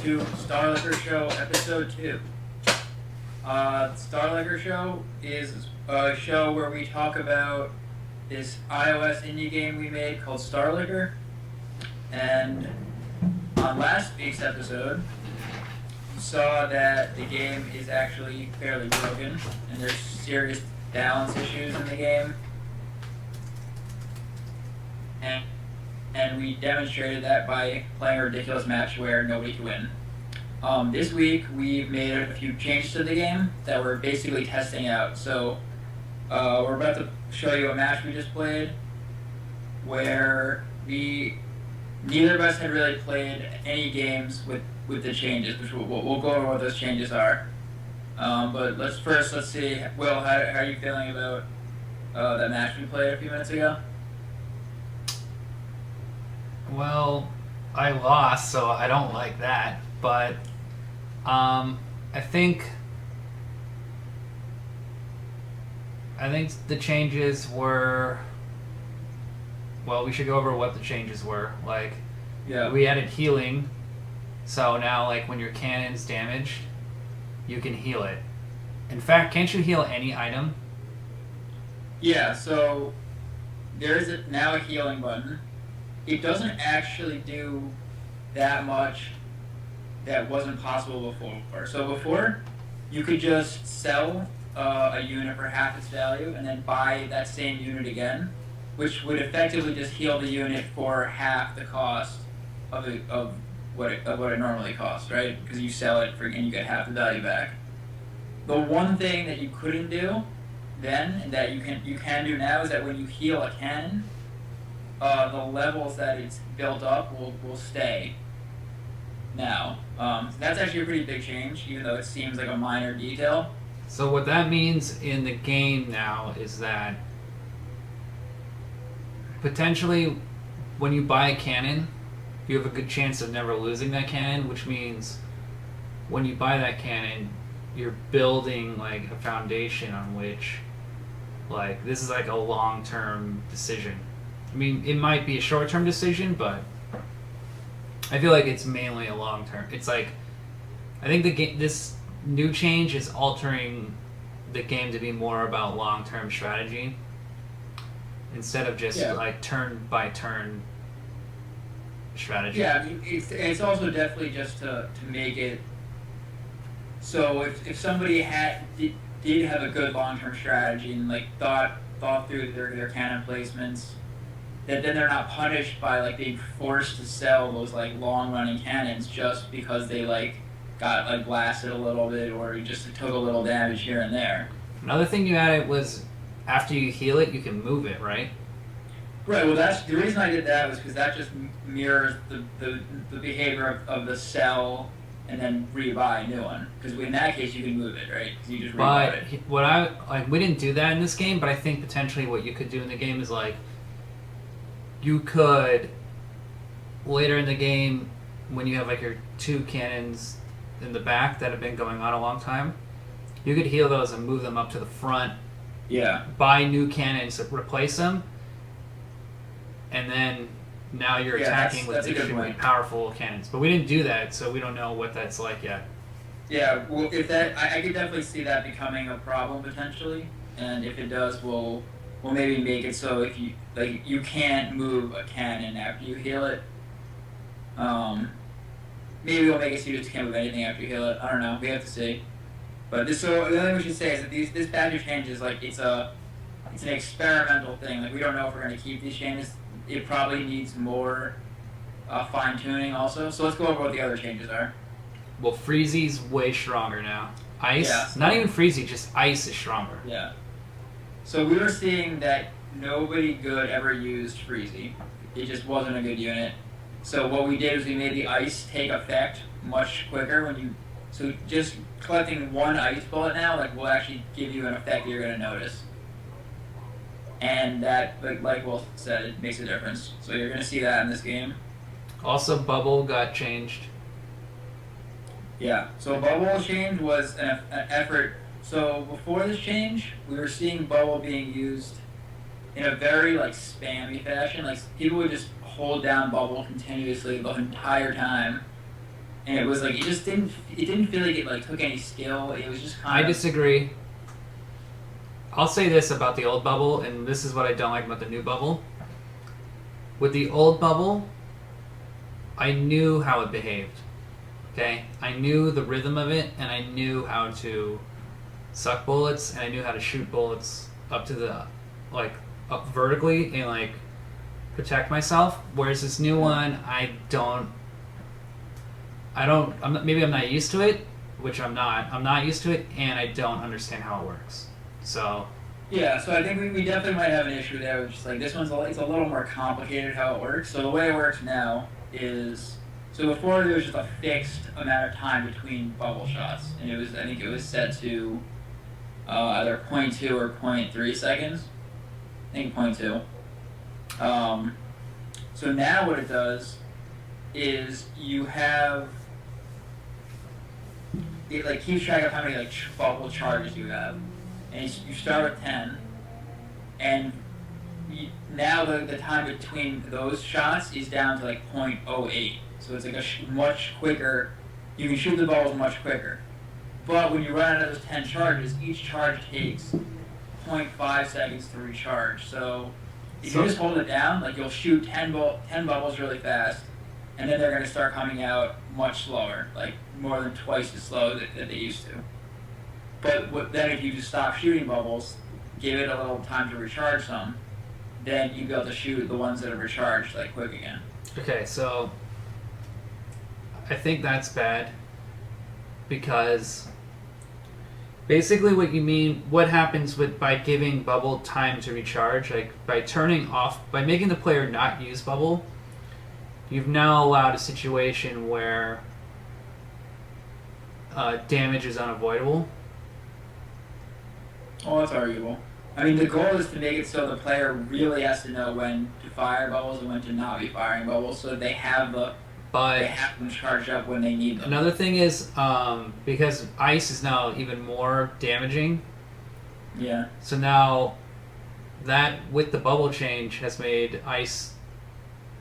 to StarLicker Show Episode 2. StarLicker Show is a show where we talk about this iOS indie game we made called StarLicker. And on last week's episode, we saw that the game is actually fairly broken, and there's serious balance issues in the game. And we demonstrated that by playing a ridiculous match where nobody could win. This week, we've made a few changes to the game that we're basically testing out. So, we're about to show you a match we just played neither of us had really played any games with the changes, which we'll go over what those changes are. But let's see, Will, how are you feeling about that match we played a few minutes ago? Well, I lost, so I don't like that. But I think the changes were. Well, we should go over what the changes were. Like, yeah, we added healing, so now like when your cannon's damaged, you can heal it. In fact, can't you heal any item? Yeah. So there is now a healing button. It doesn't actually do that much that wasn't possible before. So before, you could just sell a unit for half its value and then buy that same unit again, which would effectively just heal the unit for half the cost of what it normally costs, right? Because you sell it and you get half the value back. The one thing that you couldn't do then, and that you can do now, is that when you heal a cannon, the levels that it's built up will stay now. That's actually a pretty big change, even though it seems like a minor detail. So what that means in the game now is that potentially when you buy a cannon, you have a good chance of never losing that cannon, which means when you buy that cannon, you're building like a foundation on which, like, this is like a long-term decision. I mean, it might be a short-term decision, but I feel like it's mainly a long-term. It's like, I think this new change is altering the game to be more about long-term strategy instead of just like turn-by-turn strategy. Yeah, I mean, it's also definitely just to make it so if somebody did have a good long-term strategy and like thought through their cannon placements, that then they're not punished by like being forced to sell those like long-running cannons just because they like got like blasted a little bit or just took a little damage here and there. Another thing you added was after you heal it, you can move it, right? Right. Well, that's the reason I did that was because that just mirrors the behavior of the sell and then rebuy a new one. Because in that case, you can move it, right? Because you just rebuy it. But we didn't do that in this game. But I think potentially what you could do in the game is like you could later in the game when you have like your two cannons in the back that have been going on a long time, you could heal those and move them up to the front. Yeah. Buy new cannons to replace them, and then now you're attacking with extremely powerful cannons. But we didn't do that, so we don't know what that's like yet. Yeah, well, if that, I could definitely see that becoming a problem potentially, and if it does, we'll maybe make it so if you can't move a cannon after you heal it. Maybe we'll make it so you just can't move anything after you heal it. I don't know. We have to see. But the other thing we should say is that this batch of changes, like it's an experimental thing. Like we don't know if we're going to keep these changes. It probably needs more fine tuning also. So let's go over what the other changes are. Well, Freezy's way stronger now. Ice, yeah. Not even Freezy, just Ice is stronger. Yeah. So we were seeing that nobody good ever used Freezy. It just wasn't a good unit. So what we did is we made the Ice take effect much quicker so just collecting one Ice bullet now will actually give you an effect that you're going to notice. And that, like Will said, it makes a difference. So you're going to see that in this game. Also, Bubble got changed. Yeah, so Bubble change was an effort. So before this change, we were seeing Bubble being used in a very spammy fashion. Like people would just hold down Bubble continuously the entire time, and it was like it didn't feel like it like took any skill. It was just I kind of. disagree. I'll say this about the old bubble, and this is what I don't like about the new bubble. With the old bubble, I knew how it behaved. Okay? I knew the rhythm of it, and I knew how to suck bullets, and I knew how to shoot bullets up to the, like, up vertically and, like, protect myself. Whereas this new one, maybe I'm not used to it, which I'm not. I'm not used to it, and I don't understand how it works. So. Yeah, so I think we definitely might have an issue there. With just like this it's a little more complicated how it works. So the way it works now is so before there was just a fixed amount of time between bubble shots, and I think it was set to either zero point 0.2 or zero point 0.3 seconds. I think zero point 0.2. So now what it does is you have it like keeps track of how many like bubble charges you have. And you start with 10, and now the time between those shots is down to like 0.08. So it's like much quicker. You can shoot the balls much quicker. But when you run out of those 10 charges, each charge takes 0.5 seconds to recharge. So if you just hold it down, like you'll shoot 10 bubbles really fast, and then they're going to start coming out much slower, like more than twice as slow that they used to. But then if you just stop shooting bubbles, give it a little time to recharge some, then you'll be able to shoot the ones that are recharged like quick again. Okay, so I think that's bad because basically what happens by giving bubble time to recharge, like by making the player not use bubble, you've now allowed a situation where damage is unavoidable. Oh, that's arguable. I mean, the goal is to make it so the player really has to know when to fire bubbles and when to not be firing bubbles, so they have them charged up when they need them. Another thing is because ice is now even more damaging. Yeah. So now that with the bubble change has made ice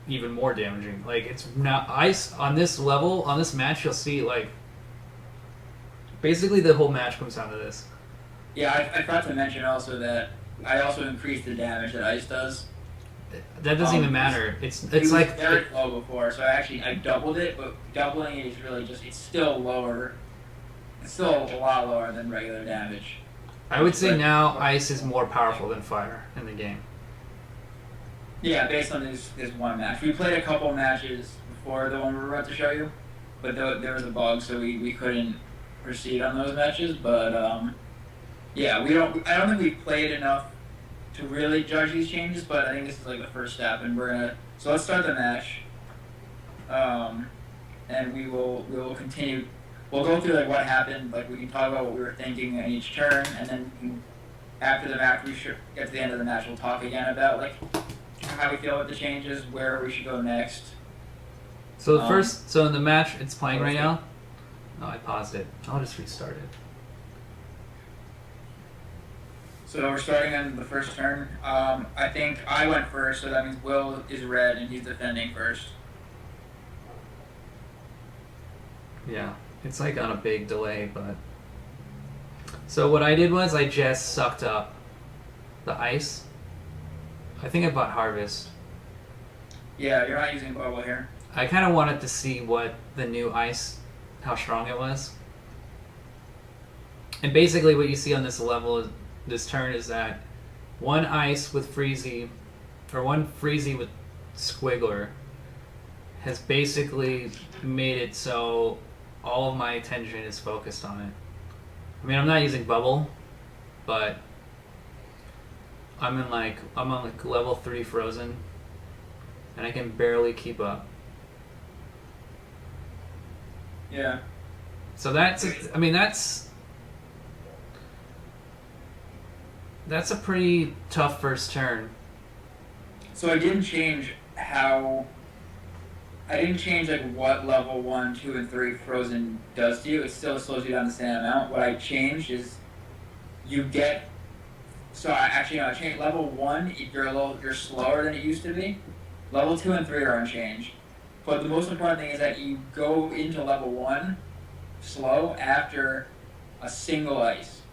even more damaging. Like it's now ice on this level on this match. You'll see like basically the whole match comes down to this. Yeah, I forgot to mention also that I also increased the damage that ice does. That doesn't even matter. It's like very low before, so I doubled it, but doubling it is really it's still lower. It's still a lot lower than regular damage. I would say now ice is more powerful than fire in the game. Yeah, based on this one match. We played a couple matches before the one we were about to show you, but there was a bug, so we couldn't proceed on those matches. But yeah, I don't think we've played enough to really judge these changes, but I think this is like the first step, and so let's start the match, and we will continue. We'll go through like what happened, like we can talk about what we were thinking in each turn, and then after the match, we should get to the end of the match. We'll talk again about like how we feel about the changes, where we should go next. So so in the match, it's playing right now. No, I paused it. I'll just restart it. So we're starting on the first turn. I think I went first, so that means Will is red and he's defending first. Yeah, it's like on a big delay, but... So what I did was I just sucked up the ice. I think I bought Harvest. Yeah, you're not using bubble here. I kind of wanted to see what the new ice, how strong it was. And basically what you see on this level this turn is that one ice with Freezy, or one Freezy with Squiggler, has basically made it so all of my attention is focused on it. I mean, I'm not using bubble, but I'm on like level 3 Frozen, and I can barely keep up. Yeah. So that's a pretty tough first turn. So I didn't change like what level 1, 2, and 3 Frozen does to you. It still slows you down the same amount. What I changed is you get. So I changed level 1. You're slower than it used to be. Level 2 and 3 are unchanged. But the most important thing is that you go into level 1 slow after a single ice.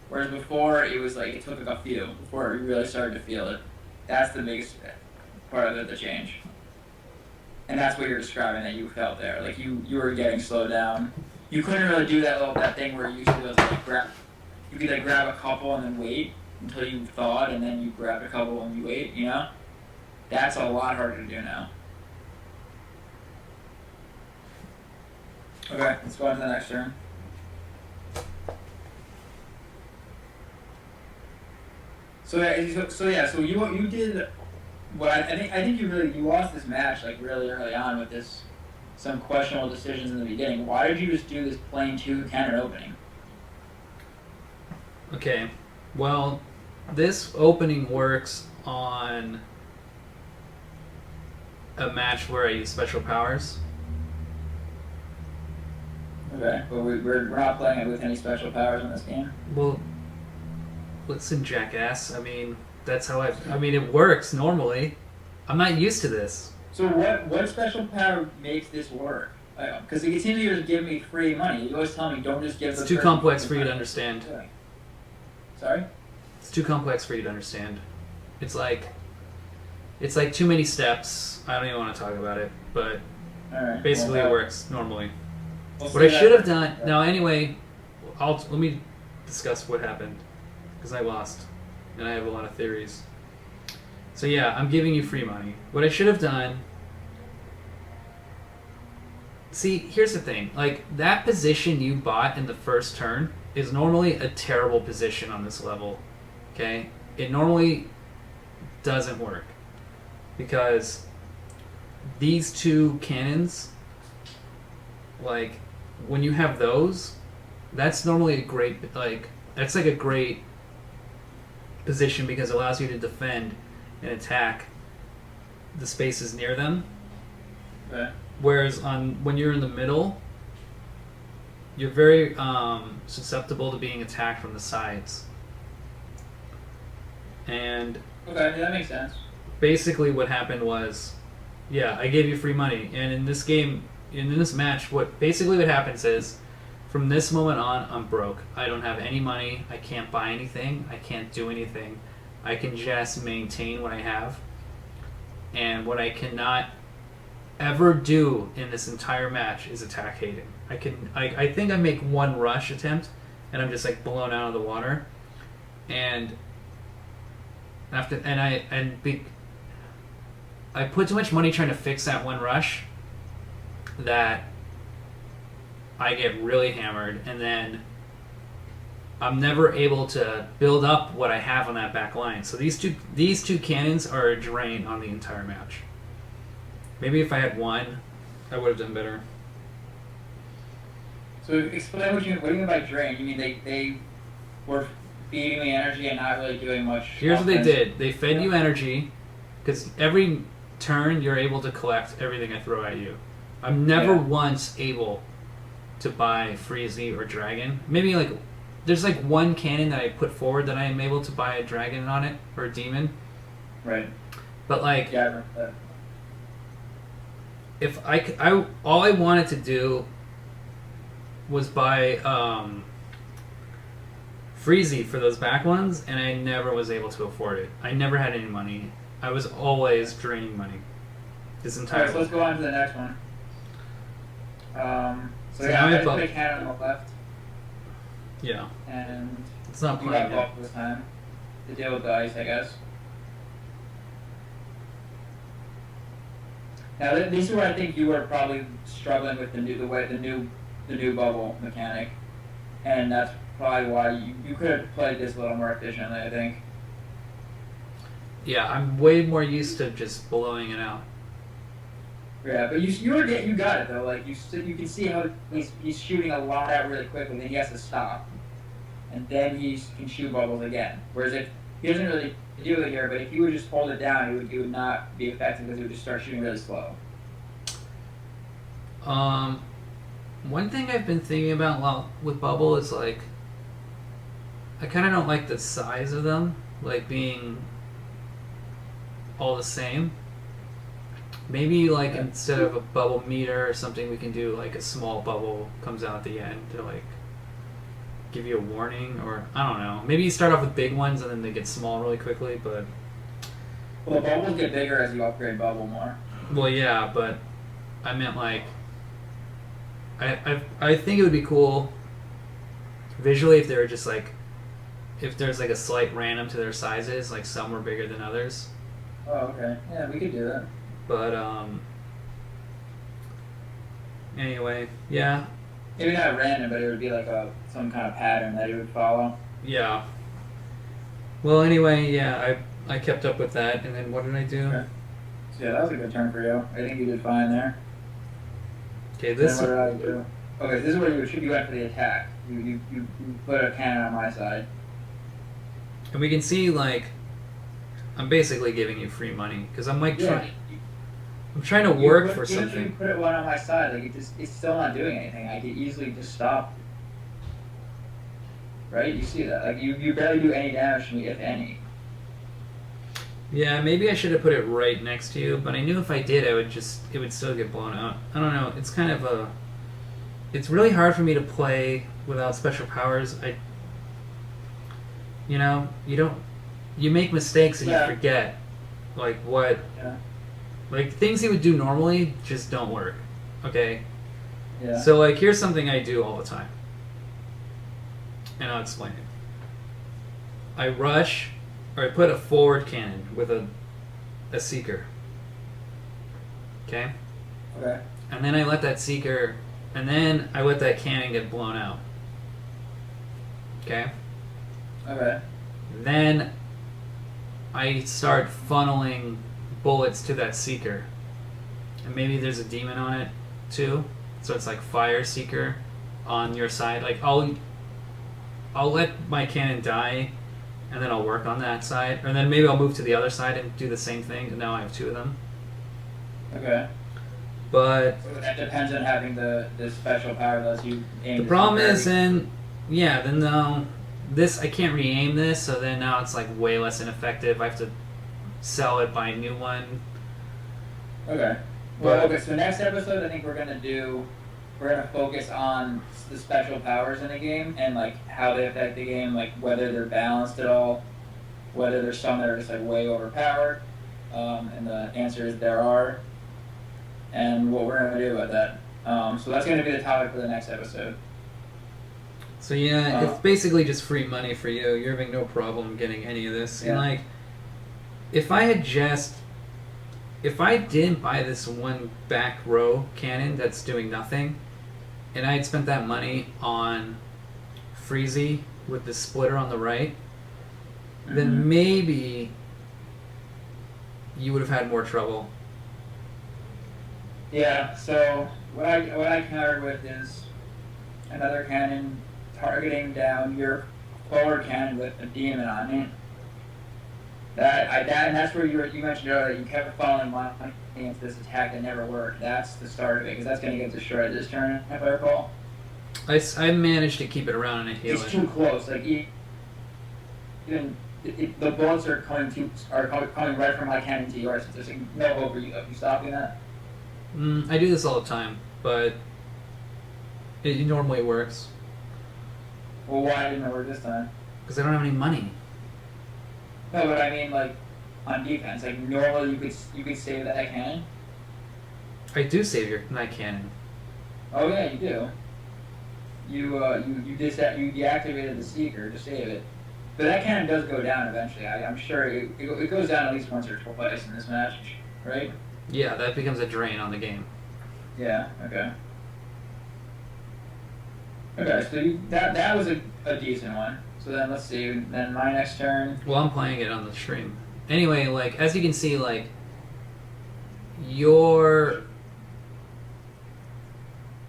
Whereas before, it was like, it took like a few before you really started to feel it. That's the biggest part of the change. And that's what you're describing that you felt there. Like you were getting slowed down. You couldn't really do that thing where you used to like you could like grab a couple and then wait until you thawed, and then you grabbed a couple and you wait, you know? That's a lot harder to do now. Okay, let's go on to the next turn. So you did what I think you lost this match like really early on with some questionable decisions in the beginning. Why did you just do this plain 2 cannon opening? Okay, well, this opening works on a match where I use special powers. Okay, but we're not playing it with any special powers in this game. Well, listen, jackass. I mean, that's how I mean, it works normally. I'm not used to this. So what special power makes this work? Because it seems you just give me free money. You always tell me don't just give. It's too complex for you to understand. Sorry? It's too complex for you to understand. It's like too many steps. I don't even want to talk about it, but basically it works normally. What I should have done... Now, anyway, let me discuss what happened, because I lost, and I have a lot of theories. So yeah, I'm giving you free money. What I should have done... See, here's the thing. Like, that position you bought in the first turn is normally a terrible position on this level. Okay? It normally doesn't work. Because these 2 cannons, like, when you have those, that's normally a great, like, that's like a great position because it allows you to defend and attack the spaces near them. Okay. Whereas when you're in the middle, you're very susceptible to being attacked from the sides. And okay, that makes sense. Basically what happened was, yeah, I gave you free money, and in this game, in this match, what happens is, from this moment on, I'm broke. I don't have any money. I can't buy anything. I can't do anything. I can just maintain what I have. And what I cannot ever do in this entire match is attack Hayden. I think I make one rush attempt, and I'm just like blown out of the water. And I put too much money trying to fix that one rush that I get really hammered, and then I'm never able to build up what I have on that back line. So these two cannons are a drain on the entire match. Maybe if I had one, I would have done better. So explain what do you mean by drain? You mean they were feeding me energy and not really doing much? Here's what they did. They fed you energy, because every turn you're able to collect everything I throw at you. I'm never once able to buy Freezy or Dragon. Maybe like there's like one cannon that I put forward that I am able to buy a Dragon on it or a Demon. Right. But like, yeah, I remember that. If I all I wanted to do was buy Freezy for those back ones, and I never was able to afford it. I never had any money. I was always draining money. This entire. Alright, so let's go on to the next one. So yeah, I just put a cannon on the left. Yeah. And it's not you playing got this time to deal with the ice, I guess. Now this is where I think you were probably struggling with the new bubble mechanic, and that's probably why you could have played this a little more efficiently, I think. Yeah, I'm way more used to just blowing it out. Yeah, but you got it though. Like you can see how he's shooting a lot out really quickly, then he has to stop, and then he can shoot bubbles again. Whereas if he doesn't really do it here, but if you would just hold it down, it would not be effective because it would just start shooting really slow. One thing I've been thinking about with bubble is like, I kind of don't like the size of them, like being all the same. Maybe like instead of a bubble meter or something, we can do like a small bubble comes out at the end to like give you a warning, or I don't know. Maybe you start off with big ones and then they get small really quickly. But Well, the bubbles get bigger as you upgrade bubble more. well, yeah, but I meant like I think it would be cool visually if they were just like if there's like a slight random to their sizes, like some were bigger than others. Oh, okay. Yeah, we could do that. But anyway, yeah, Maybe not random, but it would be like some kind of pattern that it would follow. yeah. Well, anyway, yeah, I kept up with that, and then what did I do? Okay. So yeah, that was a good turn for you. I think you did fine there. Okay, Then this what did I do? Okay, this is where you went for the attack. You put a cannon on my side. and we can see like I'm basically giving you free money because I'm like Yeah. I'm trying to work for Even if you something. put it one on my side, like it's still not doing anything. I could easily just stop. Right? You see that? Like you barely do any damage to me, if any. Yeah, maybe I should have put it right next to you, but I knew if I did, it would still get blown out. I don't know. It's kind of it's really hard for me to play without special powers. You make mistakes and Yeah. you forget, like what, Yeah. like things you would do normally just don't work. Okay, Yeah. so like here's something I do all the time, and I'll explain it. I rush, or I put a forward cannon with a seeker. Okay. Okay. And then I let that seeker, and then I let that cannon get blown out. Okay? Okay. Then I start funneling bullets to that seeker. And maybe there's a demon on it too. So it's like fire seeker on your side. Like I'll let my cannon die and then I'll work on that side. And then maybe I'll move to the other side and do the same thing. And now I have two of them. Okay. But So that depends on having the special power that lets you aim. the problem is then this I can't re-aim this, so then now it's like way less ineffective. I have to sell it, buy a new one. Okay. Well, okay. So next episode, I think we're gonna focus on the special powers in the game and like how they affect the game, like whether they're balanced at all, whether there's some that are just like way overpowered, and the answer is there are, and what we're gonna do about that. So that's gonna be the topic for the next episode. So yeah, it's basically just free money for you. You're having no problem getting any of this. Yeah. And like, if I didn't buy this one back row cannon that's doing nothing, and I had spent that money on Freezy with the splitter on the right, then maybe you would have had more trouble. Yeah. So what I countered with is another cannon targeting down your forward cannon with a demon on it. And that's where you mentioned earlier. You kept funneling money into this attack that never worked. That's the start of it because that's going to get destroyed this turn, if I recall. I managed to keep it around and it healed. It's too close. Like even the bullets are coming right from my cannon to yours. There's like no hope of you stopping that. I do this all the time, but it normally works Well, why didn't it work this time? because I don't have any money. No, but I mean like on defense. Like normally you could save that cannon. I do save your night cannon. Oh yeah, you do. You deactivated the seeker to save it, but that cannon does go down eventually. I'm sure it goes down at least once or twice in this match, right? Yeah, that becomes a drain on the game. Yeah. Okay. Okay. So that was a decent one. So then let's see. Then my next turn. Well, I'm playing it on the stream. Anyway, like as you can see, like your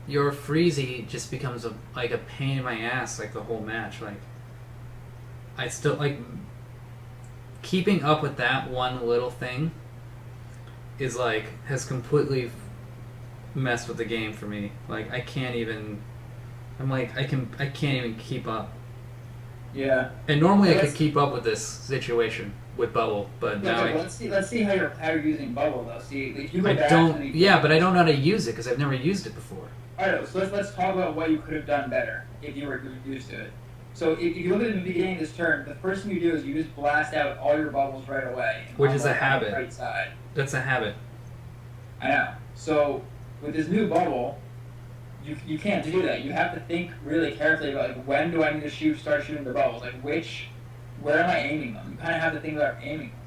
Freezy just becomes a pain in my ass like the whole match. Like I still like keeping up with that one little thing is like has completely messed with the game for me. Like I can't even I can't even keep up. Yeah. And normally I could keep up with this situation, with bubble, but now Okay, well, let's see how you're using bubble though. See, if you go I back to don't. the Yeah, but I don't know how to use it because I've never used it before. All right, so let's talk about what you could have done better if you were used to it. So if you look at the beginning of this turn, the first thing you do is you just blast out all your bubbles right away. Which is a on the habit. right side. That's a habit. I know. So with this new bubble, you can't do that. You have to think really carefully about like when do I need to start shooting the bubbles? Like where am I aiming them? You kind of have to think about aiming them.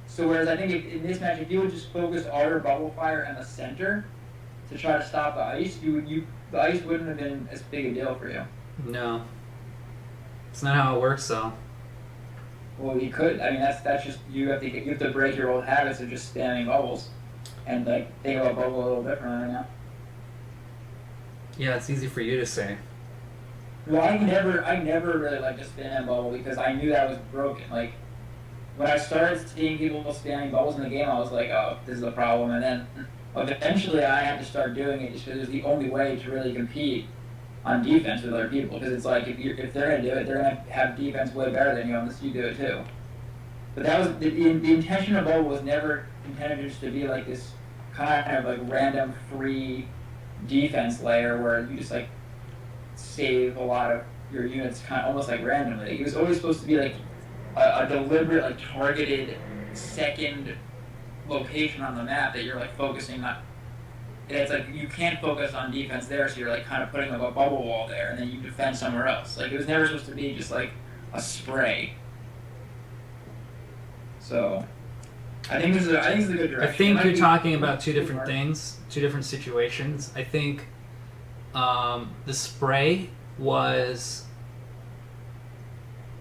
So whereas I think in this match, if you would just focus all your bubble fire in the center to try to stop the ice, the ice wouldn't have been as big a deal for you. No, it's not how it works though. Well, you could. I mean, that's just you have to break your old habits of just spamming bubbles, and like think about bubble a little differently now. Yeah, it's easy for you to say. Well, I never really liked to spam bubble because I knew that was broken. Like when I started seeing people spamming bubbles in the game, I was like, oh, this is a problem. And then eventually, I had to start doing it just because it was the only way to really compete on defense with other people. Because it's like if they're gonna do it, they're gonna have defense way better than you unless you do it too. But that was the intention of bubble was never intended just to be like this kind of like random free defense layer where you just like save a lot of your units kind of almost like randomly. It was always supposed to be like a deliberate, like targeted second location on the map that you're like focusing on. It's like you can't focus on defense there, so you're like kind of putting like a bubble wall there, and then you defend somewhere else. Like it was never supposed to be just like a spray. So I think this is a good direction. I think you're talking about two different things, two different situations. I think the spray was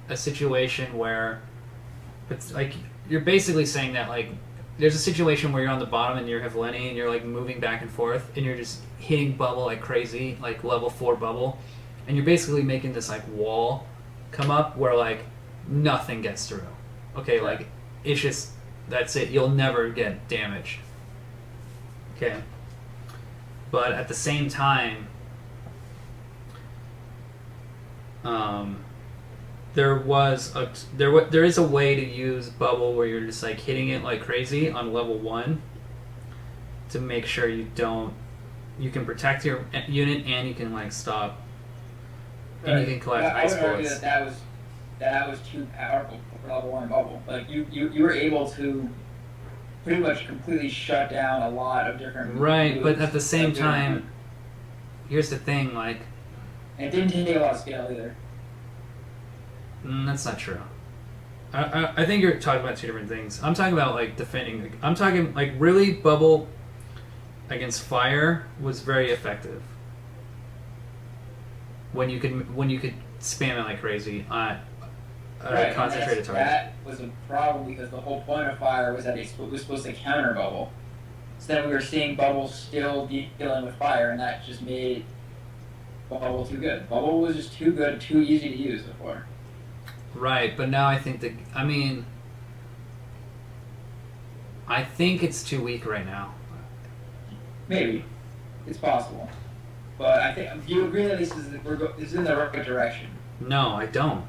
a situation where it's like you're basically saying that like there's a situation where you're on the bottom and you have Lenny and you're like moving back and forth and you're just hitting bubble like crazy, like level 4 bubble, and you're basically making this like wall come up where like nothing gets through. Okay, like it's just that's it. You'll never get damaged. Okay, but at the same time, there is a way to use bubble where you're just like hitting it like crazy on level 1 to make sure you can protect your unit and you can like stop and you can collect ice I would argue bullets. that was too powerful for level 1 bubble. Like you were able to pretty much completely shut down a lot of different Right, moves but at the same time, here's the thing, like and it didn't take a lot of scale either. That's not true. I think you're talking about two different things. I'm talking about like defending. I'm talking like really bubble against fire was very effective. When you could spam it like crazy on a concentrated target. That was a problem because the whole point of fire was that it was supposed to counter bubble. So then we were seeing bubble still dealing with fire, and that just made bubble too good. Bubble was just too good, too easy to use before. Right, but now I think I think it's too weak right now. Maybe. It's possible. But I think, do you agree that this is in the right direction? No, I don't.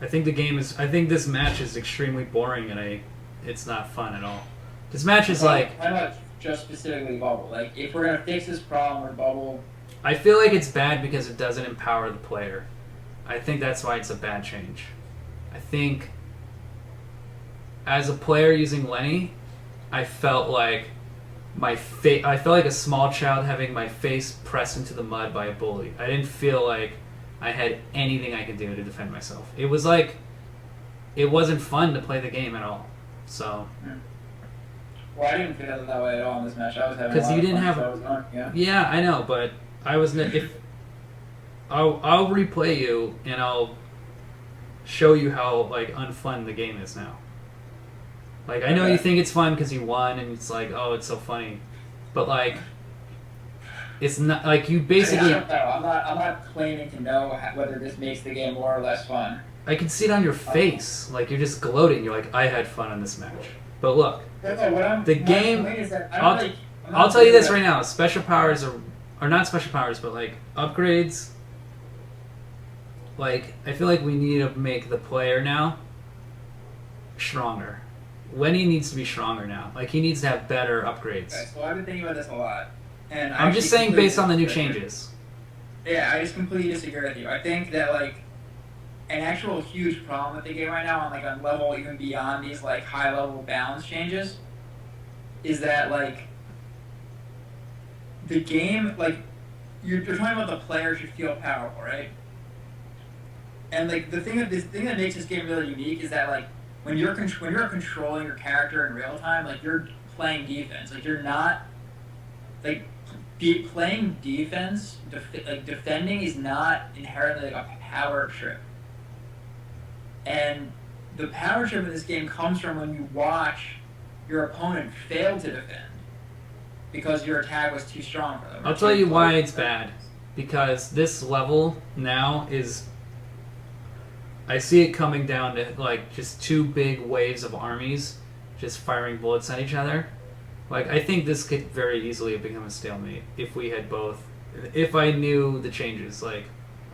I think this match is extremely boring and it's not fun at all. This match is like... How about just specifically bubble? Like, if we're going to fix this problem with bubble... I feel like it's bad because it doesn't empower the player. I think that's why it's a bad change. I think as a player using Lenny, I felt like I felt like a small child having my face pressed into the mud by a bully. I didn't feel like I had anything I could do to defend myself. It was like it wasn't fun to play the game at all. So well, I didn't feel that way at all in this match. I was having a lot you of didn't fun, have so I was going, yeah, I know, but I was if I'll replay you and I'll show you how like unfun the game is now. Like I know you think it's fun because you won and it's like oh it's so funny, but like it's not like you basically. I don't know. I'm not claiming to know whether this makes the game more or less fun. I can see it on your face, like you're just gloating. You're like I had fun in this match, but look, the game. I'll tell you this right now: special powers are not special powers, but like upgrades. Like, I feel like we need to make the player now stronger. Lenny needs to be stronger now. Like, he needs to have better upgrades. Okay, so I've been thinking about this a lot, and I'm just saying based on the new changes. Yeah, I just completely disagree with you. I think that like an actual huge problem with the game right now, on like a level even beyond these like high level balance changes, is that like the game, like you're talking about the player should feel powerful, right? And like the thing that makes this game really unique is that like when you're controlling your character in real time, like you're playing defense. Like you're not like playing defense. Like defending is not inherently like a power trip. And the power trip in this game comes from when you watch your opponent fail to defend because your attack was too strong for them. I'll tell you why it's bad. Because this level now is... I see it coming down to like just two big waves of armies just firing bullets at each other. Like, I think this could very easily have become a stalemate if we had both... If I knew the changes, like...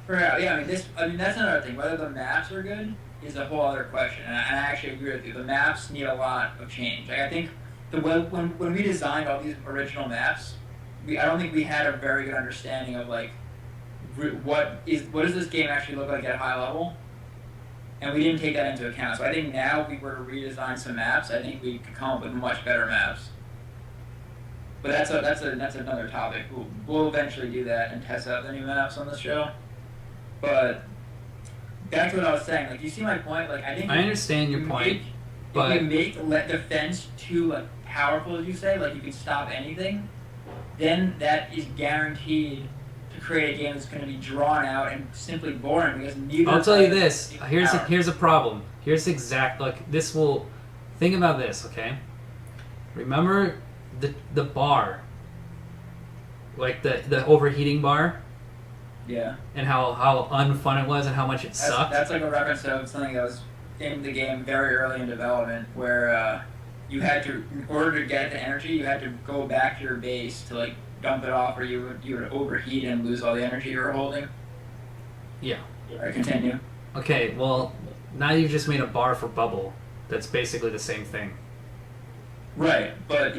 Yeah, I mean that's another thing. Whether the maps are good is a whole other question, and I actually agree with you. The maps need a lot of change. Like, I think when we designed all these original maps, I don't think we had a very good understanding of like what does this game actually look like at a high level, and we didn't take that into account. So I think now if we were to redesign some maps, I think we could come up with much better maps. But that's another topic. We'll eventually do that and test out the new maps on the show. But back to what I was saying, like, you see my point? Like, I think I understand your point, but if you make defense too like powerful, as you say, like you can stop anything, then that is guaranteed to create a game that's going to be drawn out and simply boring because neither. I'll tell you this. Here's a problem. Here's this will. Think about this, okay? Remember the bar, like the overheating bar. Yeah. And how unfun it was and how much it sucked. That's like a reference of something that was in the game very early in development, where you had to, in order to get the energy, you had to go back to your base to like dump it off, or you would overheat and lose all the energy you were holding. Yeah. Alright, continue. Okay, well, now you've just made a bar for bubble. That's basically the same thing. Right, but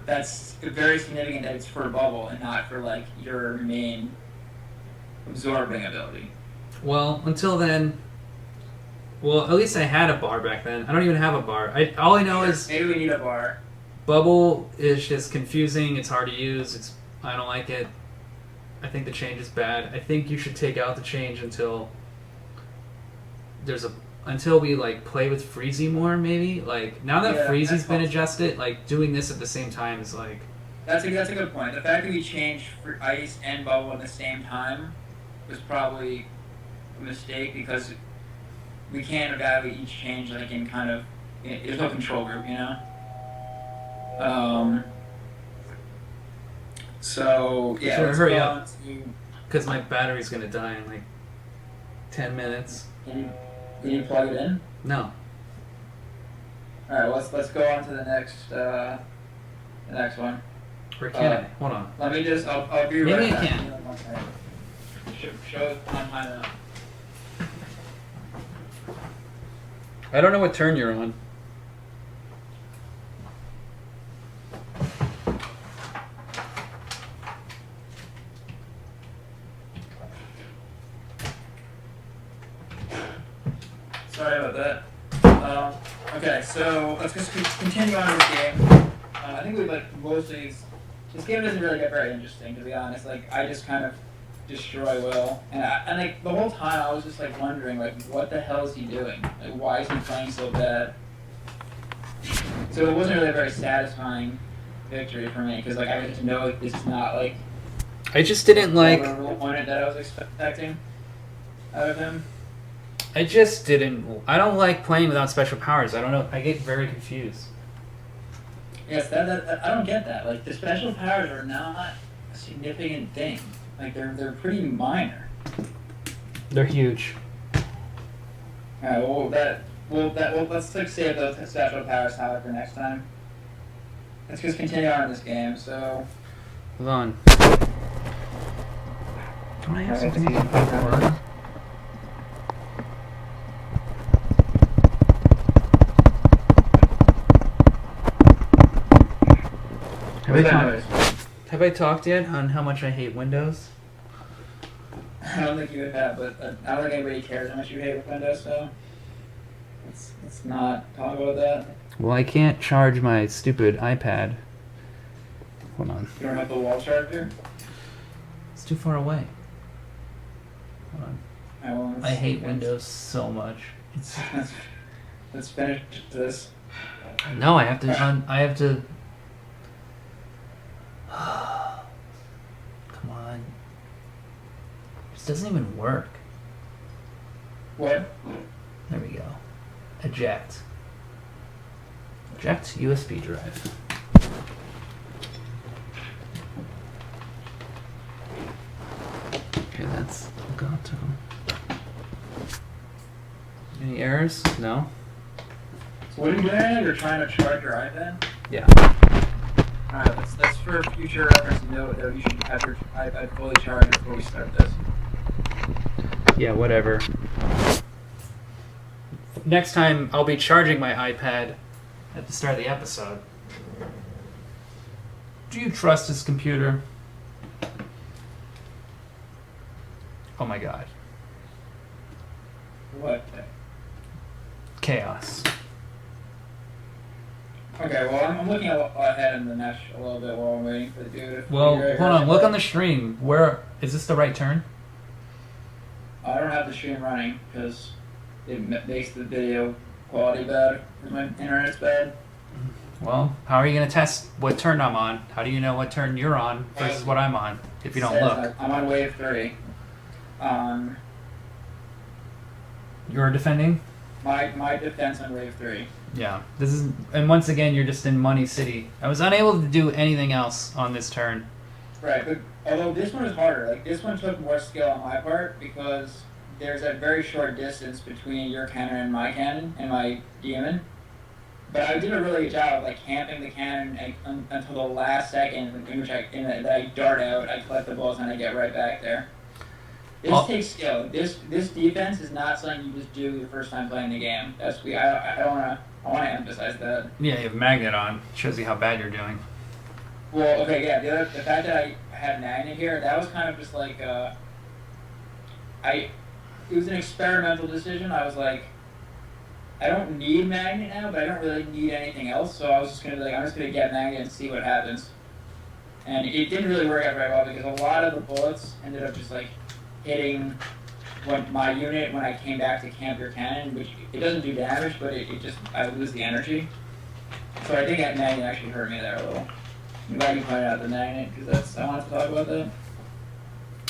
that's very significant that it's for bubble and not for like your main absorbing ability. Well, until then... Well, at least I had a bar back then. I don't even have a bar. All I know is... Maybe we need a bar. Bubble is just confusing. It's hard to use. I don't like it. I think the change is bad. I think you should take out the change until we like play with Freezy more, maybe. Like, now that Freezy's been adjusted, like doing this at the same time is like... That's a good point. The fact that we changed for Ice and Bubble at the same time was probably a mistake because we can't evaluate each change like in kind of... There's no control group, you know? So, yeah. Sure, hurry up. Because my battery's going to die in like 10 minutes. Can you plug it in? No. Alright, let's go on to the next one. Or can I? Hold on. Let me just, I'll be right back. Maybe I can. Show it on time now. I don't know what turn you're on. Sorry about that. Okay, so let's just continue on with the game. I think we like mostly. This game doesn't really get very interesting, to be honest. Like, I just kind of destroy Will, and like the whole time I was just like wondering, like, what the hell is he doing? Like, why is he playing so bad? So it wasn't really a very satisfying victory for me because like I get to know this is not like. I just didn't like the opponent that I was expecting out of him. I just didn't. I don't like playing without special powers. I don't know. I get very confused. Yes, that I don't get that. Like, the special powers are not a significant thing. Like, they're pretty minor. They're huge. All right. Let's like save those special powers topic for next time. Let's just continue on in this game. So. Hold on. Don't I have something to do? What's that noise? Have I talked yet on how much I hate Windows? I don't think you would have, but I don't think anybody cares how much you hate Windows, so let's not talk about that. Well, I can't charge my stupid iPad. Hold on. You don't have the wall charger? It's too far away. Hold on. I hate Windows so much. Let's finish this. No, I have to. I have to. Come on. This doesn't even work. What? There we go. Eject. Eject USB drive. Okay, that's Elgato. Any errors? No. So what are you doing? You're trying to charge your iPad? Yeah. Alright, that's for future reference to note that you should have your iPad fully charged before we start this. Yeah, whatever. Next time, I'll be charging my iPad at the start of the episode. Do you trust this computer? Oh my god. What? Chaos. Okay, well, I'm looking ahead in the mesh a little bit while I'm waiting for the dude. Well, hold on. Look on the stream. Where is this the right turn? I don't have the stream running because it makes the video quality bad because my internet's bad. Well, how are you going to test what turn I'm on? How do you know what turn you're on versus what I'm on if you don't look? I'm on wave 3. You're defending? My defense on wave 3. Yeah. This is, and once again, you're just in Money City. I was unable to do anything else on this turn. Right, but although this one is harder, like this one took more skill on my part because there's a very short distance between your cannon and my demon. But I did a really good job of like camping the cannon until the last second in which that I dart out, I collect the balls, and I get right back there. This takes skill. This defense is not something you just do your first time playing the game. I want to emphasize that. Yeah, you have magnet on. Shows you how bad you're doing. Well, okay, yeah. The fact that I had magnet here, that was kind of just like it was an experimental decision. I was like, I don't need magnet now, but I don't really need anything else. So I was just gonna be like, I'm just gonna get magnet and see what happens. And it didn't really work out very well because a lot of the bullets ended up just like hitting my unit when I came back to camp your cannon, which it doesn't do damage, but it just I lose the energy. So I think that magnet actually hurt me there a little. I'm glad you pointed out the magnet because I wanted to talk about that.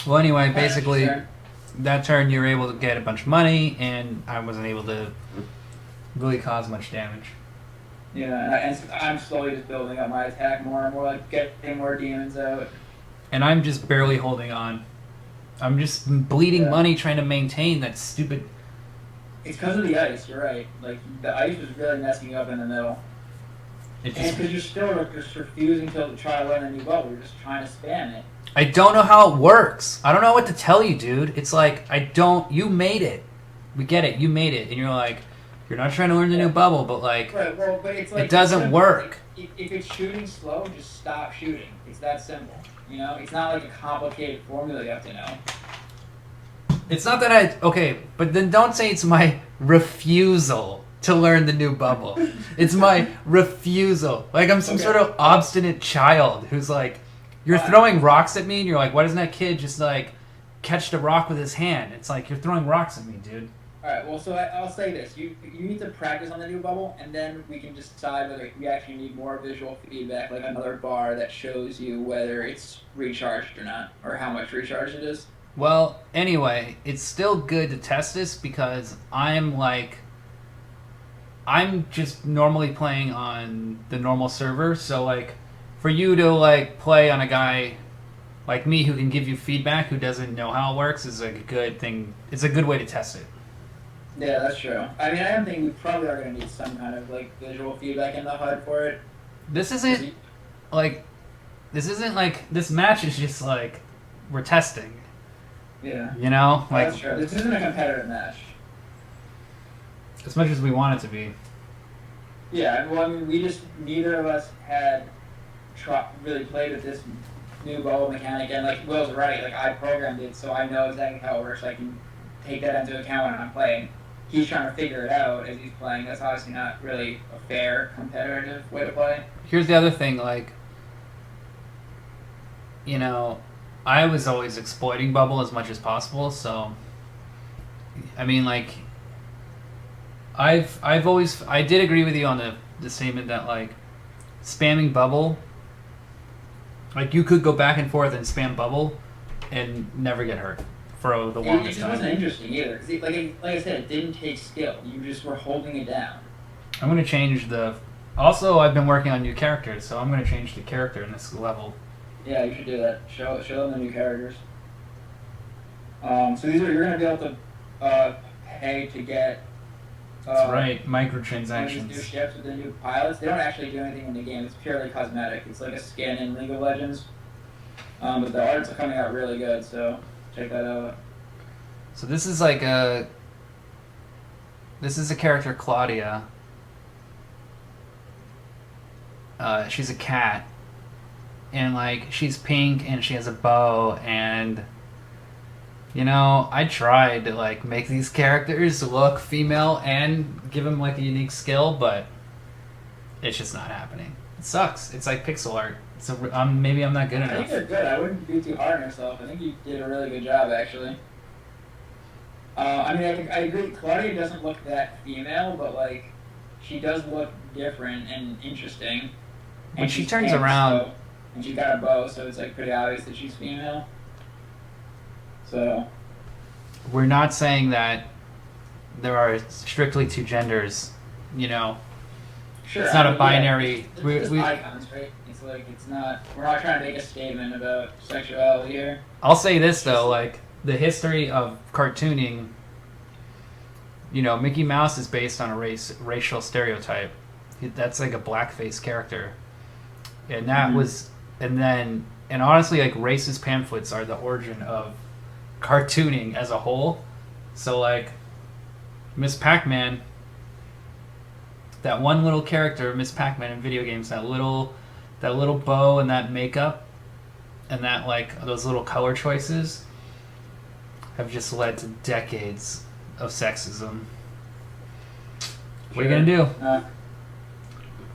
Well, anyway, basically, that turn you were able to get a bunch of money, and I wasn't able to really cause much damage. Yeah, and I'm slowly just building up my attack more and more, like getting more demons out. And I'm just barely holding on. I'm just bleeding money trying to maintain that stupid... It's because of the ice, you're right. Like, the ice was really messing you up in the middle. And because you're still just refusing to try to learn a new bubble, you're just trying to spam it. I don't know how it works. I don't know what to tell you, dude. It's like, you made it. We get it, you made it. And you're like, you're not trying to learn the new bubble, but like, right, well, but it's like it doesn't work. Like, if it's shooting slow, just stop shooting. It's that simple. You know, it's not like a complicated formula you have to know. It's not that okay, but then don't say it's my refusal to learn the new bubble. It's my refusal. Like I'm some sort of obstinate child who's like, you're throwing rocks at me, and you're like, why doesn't that kid just like catch the rock with his hand? It's like, you're throwing rocks at me, dude. Alright, well, so I'll say this. You need to practice on the new bubble, and then we can decide whether we actually need more visual feedback, like another bar that shows you whether it's recharged or not, or how much recharge it is. Well, anyway, it's still good to test this because I'm just normally playing on the normal server, so like, for you to like play on a guy like me who can give you feedback who doesn't know how it works is like a good thing. It's a good way to test it. Yeah, that's true. I mean, I am thinking we probably are going to need some kind of like visual feedback in the HUD for it. This isn't like this match is just like we're testing. Yeah. You know, like that's true. This isn't a competitive match. As much as we want it to be. Yeah, well, I mean, neither of us had really played with this new bubble mechanic, and like Will's right, like I programmed it, so I know exactly how it works. I can take that into account when I'm playing. He's trying to figure it out as he's playing. That's obviously not really a fair competitive way to play. Here's the other thing, like, I was always exploiting bubble as much as possible, so I mean, like, I did agree with you on the statement that, like, spamming bubble, like, you could go back and forth and spam bubble and never get hurt for the It longest just time. wasn't interesting either, because like I said, it didn't take skill. You just were holding it down. I'm going to change the... Also, I've been working on new characters, so I'm going to change the character in this level. Yeah, you should do that. Show them the new characters. So you're going to be able to pay to get... That's right, one of these microtransactions. new ships with the new pilots. They don't actually do anything in the game. It's purely cosmetic. It's like a skin in League of Legends. But the arts are coming out really good, so check that out. So this is like a... This is a character, Claudia. She's a cat. And, like, she's pink and she has a bow, and... I tried to, like, make these characters look female and give them, like, a unique skill, but it's just not happening. It sucks. It's like pixel art. So maybe I'm not good I think enough. they're good. I wouldn't be too hard on yourself. I think you did a really good job, actually. I mean, I agree. Claudia doesn't look that female, but, like, she does look different and interesting. When And she she's turns pink, around... so, and she's got a bow, so it's, like, pretty obvious that she's female. So... We're not saying that there are strictly two genders, Sure, It's not a yeah, binary... It's just icons, right? It's like, it's not... We're not trying to make a statement about sexuality here. I'll say this, though, like, the history of cartooning, Mickey Mouse is based on a racial stereotype. That's like a blackface character. And that was... And honestly, like, racist pamphlets are the origin of cartooning as a whole. So, like, Miss Pac-Man, that one little character, Miss Pac-Man in video games, that little bow and that makeup and that, like, those little color choices have just led to decades of sexism. What are you gonna do?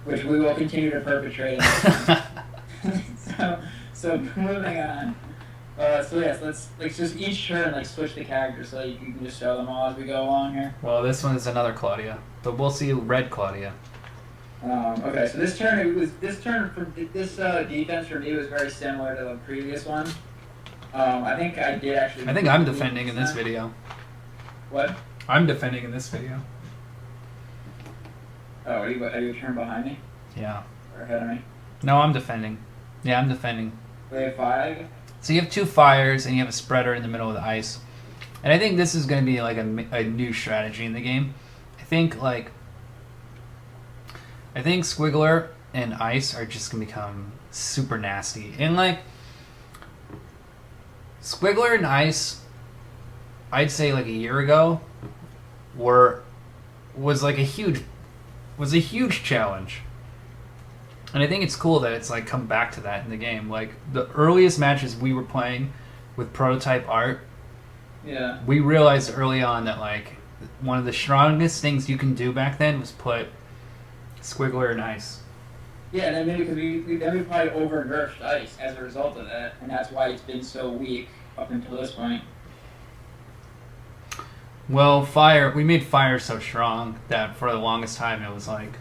Which we will continue to perpetrate. so moving on. So yes, let's just each turn switch the characters so you can just show them all as we go along here. Well, this one is another Claudia, but we'll see red Claudia. Okay, so this defense for me was very similar to the previous one. I think I did actually. I think I'm defending in this video. What? I'm defending in this video. Oh, are you turned behind me? Yeah. Or ahead of me? No, I'm defending. Yeah, I'm defending. We have 5. So you have 2 fires and you have a spreader in the middle of the ice. And I think this is going to be like a new strategy in the game. I think Squiggler and Ice are just going to become super nasty. And like Squiggler and Ice, I'd say like a year ago, was a huge challenge. And I think it's cool that it's like come back to that in the game. Like the earliest matches we were playing with prototype art, Yeah. we realized early on that like one of the strongest things you can do back then was put Squiggler in Ice. Yeah, and then maybe because we probably over nerfed Ice as a result of that, and that's why it's been so weak up until this point. Well, we made Fire so strong that for the longest time it was like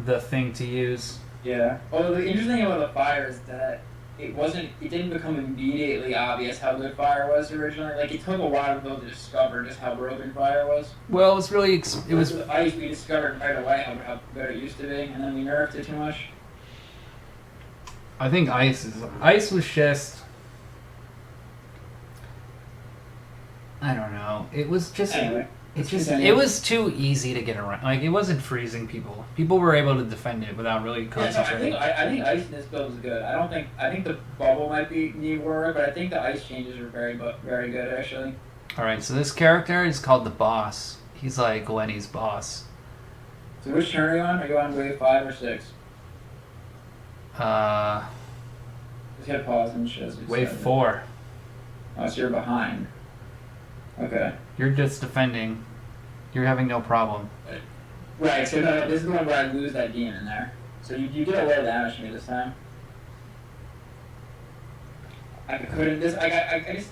the thing to use. Yeah. Well, the interesting thing about the Fire is that it didn't become immediately obvious how good Fire was originally. Like, it took a while to discover just how broken Fire was. Well, it was really... With Ice, we discovered right away how good it used to be, and then we nerfed it too much. I think Ice was just... I don't know. It was just... Anyway. It was too easy to get around. Like, it wasn't freezing people. People were able to defend it without really concentrating. I think Ice in this build is good. I think the bubble might need work, but I think the Ice changes are very good actually. Alright, so this character is called the Boss. He's like Lenny's boss. So which turn are you on? Are you on wave 5 or 6? Just hit pause and shows you. Wave 4. Oh, so you're behind. Okay. You're just defending. You're having no problem. Right, so no, this is the one where I lose that demon there. So you did a little damage to me this time. I just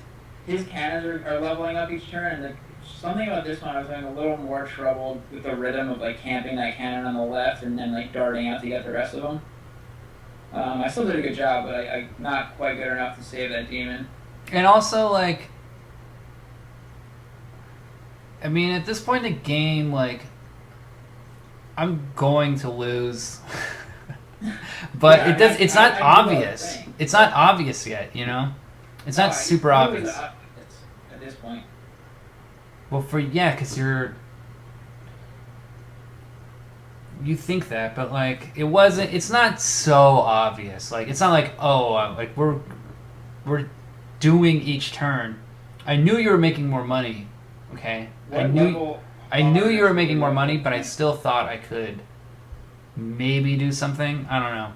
his cannons are leveling up each turn, and something about this one I was having a little more trouble with the rhythm of like camping that cannon on the left and then like darting out to get the rest of them. I still did a good job, but I'm not quite good enough to save that demon. And also, like, I mean, at this point in the game, like, I'm going to lose. But Yeah, it's not obvious. It's not obvious yet, you know? It's not super obvious. At this point. Well, because you think that, but like it's not so obvious. Like it's not like like we're doing each turn. I knew you were making more money, okay? I knew you were making more money, but I still thought I could maybe do something. I don't know.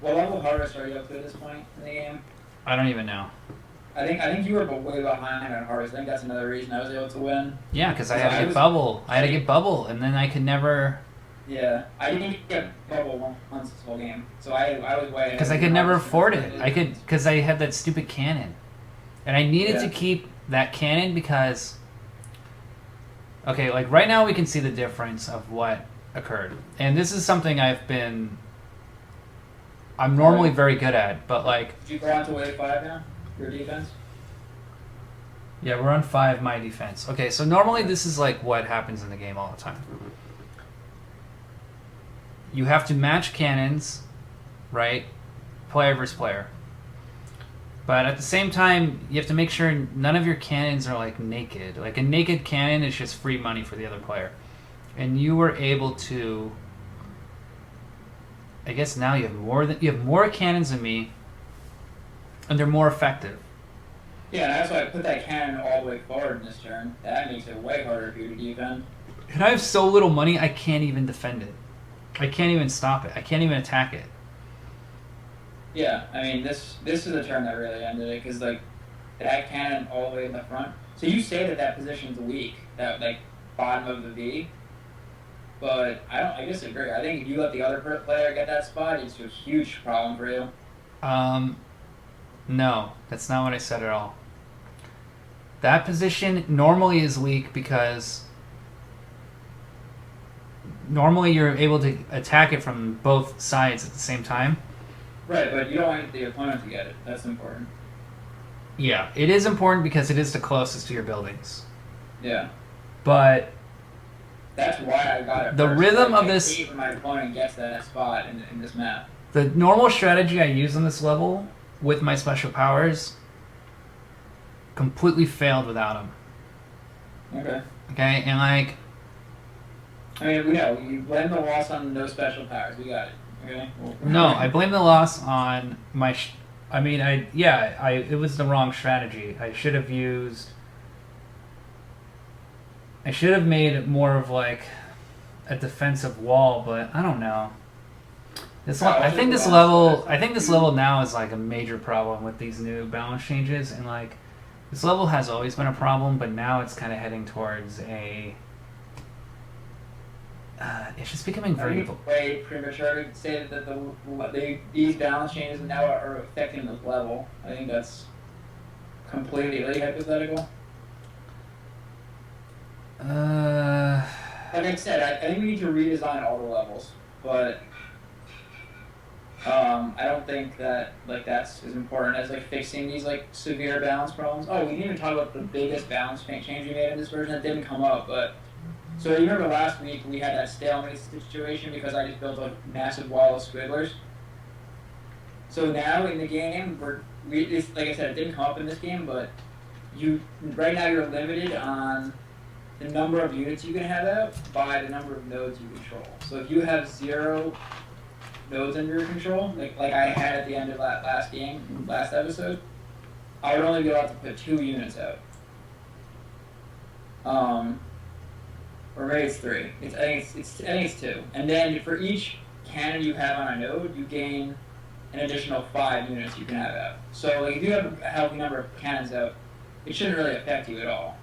What level of harvest are you up to at this point in the game? I don't even know. I think you were way behind on harvest. I think that's another reason I was able to win. Yeah, because I had to get bubble. I had to get bubble, and then I could never. Yeah, I didn't get bubble once this whole game, so I was way. Because I could never afford it. Because I had that stupid cannon, and I needed to keep that cannon because. Okay, like right now we can see the difference of what occurred, and this is something I'm normally very good at, but like. Did you go on to wave 5 now? Your defense? Yeah, we're on 5, my defense. Okay, so normally this is like what happens in the game all the time. You have to match cannons, right? Player versus player. But at the same time, you have to make sure none of your cannons are like naked. Like a naked cannon is just free money for the other player. And you were able to. I guess now you have more cannons than me, and they're more effective. Yeah, and that's why I put that cannon all the way forward in this turn. That makes it way harder for you to defend. And I have so little money, I can't even defend it. I can't even stop it. I can't even attack it. Yeah, I mean this is a turn that really ended it because like that cannon all the way in the front. So you say that position's weak, that like bottom of the V. But I disagree. I think if you let the other player get that spot, it's a huge problem for you. No, that's not what I said at all. That position normally is weak because normally you're able to attack it from both sides at the same time. Right, but you don't want the opponent to get it. That's important. Yeah, it is important because it is the closest to your buildings. Yeah. But that's why I got it. The first. rhythm of I this. hate when my opponent gets that spot in this map. The normal strategy I use on this level with my special powers completely failed without them. Okay. Okay, and like. I mean, we know you blame the loss on no special powers. We got it. Okay. No, I blame the loss on my. It was the wrong strategy. I should have made more of like a defensive wall, but I don't know. I think this level now is like a major problem with these new balance changes, and like this level has always been a problem, but now it's kind of heading towards a. It's just becoming very. Way premature to say that these balance changes now are affecting this level. I think that's completely hypothetical. Like I said, I think we need to redesign all the levels, but I don't think that like that's as important as like fixing these like severe balance problems. Oh, we didn't even talk about the biggest balance change we made in this version that didn't come up, but. So you remember last week we had that stalemate situation because I just built a massive wall of squigglers. So now in the game, like I said, it didn't come up in this game, but right now you're limited on the number of units you can have out by the number of nodes you control. So if you have 0 nodes under your control, like I had at the end of that last episode, I would only be allowed to put 2 units out. Or maybe it's 3. I think it's 2. And then for each cannon you have on a node, you gain an additional 5 units you can have out. So like if you have a healthy number of cannons out, it shouldn't really affect you at all.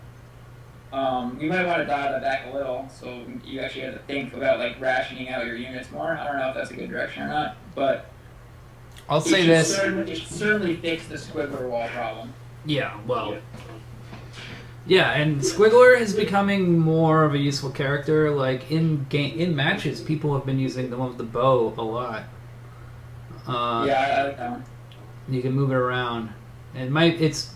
You might want to dial that back a little, so you actually have to think about like rationing out your units more. I don't know if that's a good direction or not, but I'll say this. it should certainly fix the squiggler wall problem. Yeah, well. Yeah, and Squiggler is becoming more of a useful character. Like in matches, people have been using the one with the bow a lot. Yeah, I like that one. You can move it around. It's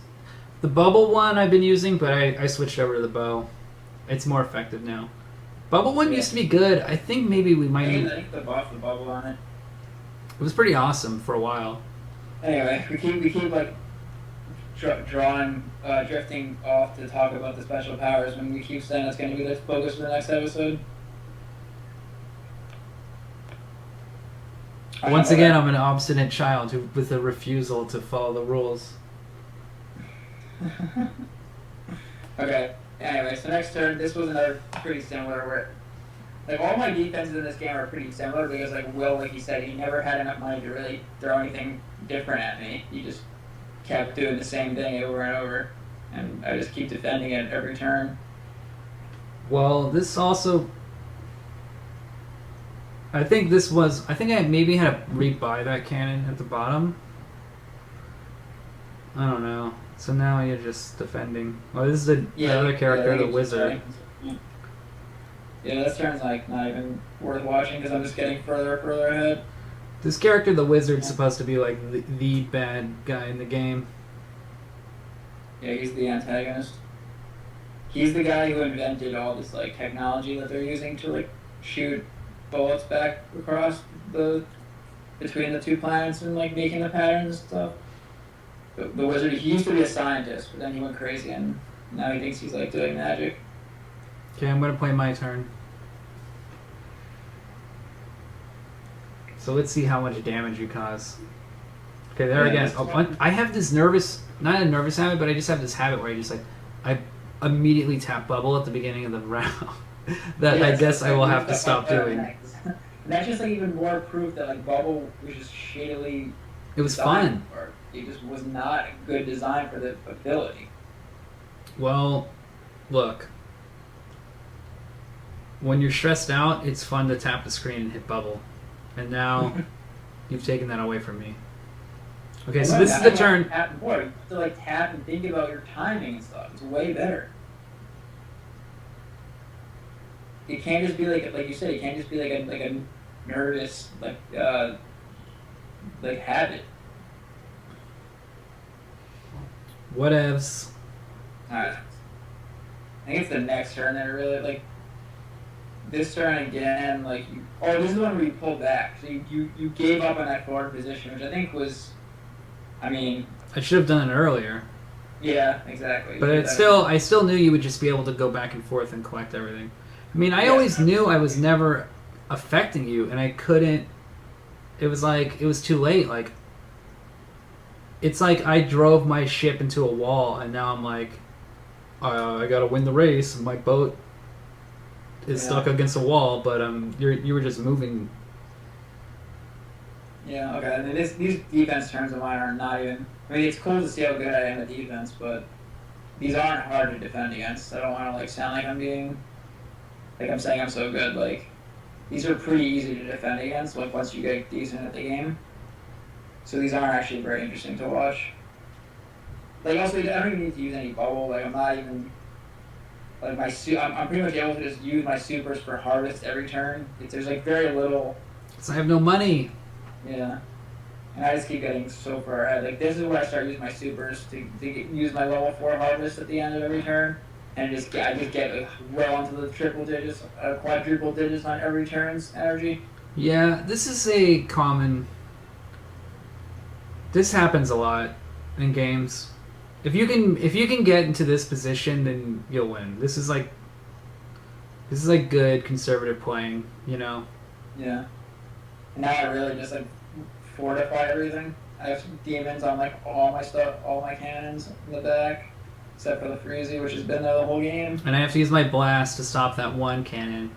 the bubble one I've been using, but I switched over to the bow. It's more effective now. Bubble one used to be good. I think maybe we might. I think the buff, the bubble on it. It was pretty awesome for a while. Anyway, we keep like drifting off to talk about the special powers when we keep saying that's going to be the focus for the next episode. Once again, I'm an obstinate child with a refusal to follow the rules. Okay. Anyway, so next turn, this was another pretty similar where, like, all my defenses in this game are pretty similar because, like, Will, like he said, he never had enough money to really throw anything different at me. He just kept doing the same thing over and over, and I just keep defending it every turn. Well, this also... I think I maybe had to rebuy that cannon at the bottom. I don't know. So now you're just defending. Oh, this is the other character, the wizard. Yeah, this turn's like not even worth watching because I'm just getting further and further ahead. This character, the wizard's supposed to be like the bad guy in the game. Yeah, he's the antagonist. He's the guy who invented all this like technology that they're using to like shoot bullets back across between the two planets and like making the patterns and stuff. The wizard, he used to be a scientist, but then he went crazy and now he thinks he's like doing magic. Okay, I'm gonna play my turn. So let's see how much damage you cause. Okay, there again. Oh, I have this not a nervous habit, but I just have this habit where I immediately tap bubble at the beginning of the round. I guess I will have to stop doing. And that's just like even more proof that like bubble was just shittily. It was fun. It just was not a good design for the ability. Well, look. When you're stressed out, it's fun to tap the screen and hit bubble. And now, you've taken that away from me. Okay, so this is the turn. Tap and board. You have to like tap and think about your timing and stuff. It's way better. It can't just be like you said. It can't just be like a nervous habit. Whatevs. Alright. I think it's the next turn that really like. This turn again, like this is the one where you pulled back. So you gave up on that forward position, which I think was, I mean. I should have done it earlier. Yeah, exactly. But I still knew you would just be able to go back and forth and collect everything. I mean, I always knew I was never affecting you, and I couldn't. It was like it was too late. Like. It's like I drove my ship into a wall, and now I'm like, I gotta win the race. My boat is stuck against a wall, but you were just moving. Yeah, okay. I mean, these defense turns of mine are not even. I mean, it's cool to see how good I am at defense, but these aren't hard to defend against. I don't want to like sound like I'm saying I'm so good. Like, these are pretty easy to defend against. Like once you get decent at the game. So these aren't actually very interesting to watch. Like also, I don't even need to use any bubble. Like I'm not even like I'm pretty much able to just use my supers for harvest every turn. There's like very little. So I have no money. Yeah, and I just keep getting so far ahead. Like this is where I start using my supers to use my level 4 harvest at the end of every turn, and I just get like, well into the triple digits, quadruple digits on every turn's energy. Yeah, this is a common. This happens a lot in games. If you can get into this position, then you'll win. This is like good conservative playing, you know. Yeah. And now I really just like fortify everything. I have demons on like all my stuff, all my cannons in the back, except for the Freezy, which has been there the whole game. And I have to use my blast to stop that one cannon,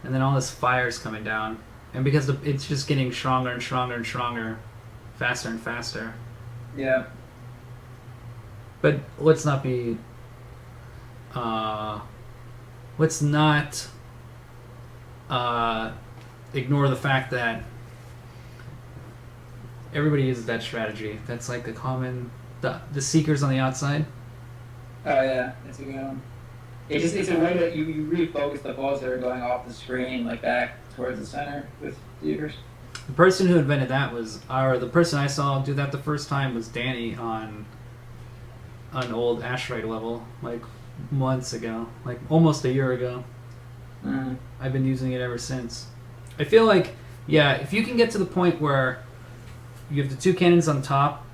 and then all this fire's coming down, and because it's just getting stronger and stronger and stronger. faster and faster. Yeah. But let's not be. Let's not ignore the fact that everybody uses that strategy. That's like the common. The seekers on the outside. Oh yeah, that's a good one. It's a way that you refocus the balls that are going off the screen like back towards the center with seekers. The person who invented that was, or the person I saw do that the first time was Danny on an old asteroid level, like months ago, like almost a year ago. Mm. I've been using it ever since. I feel like, yeah, if you can get to the point where you have the two cannons on top,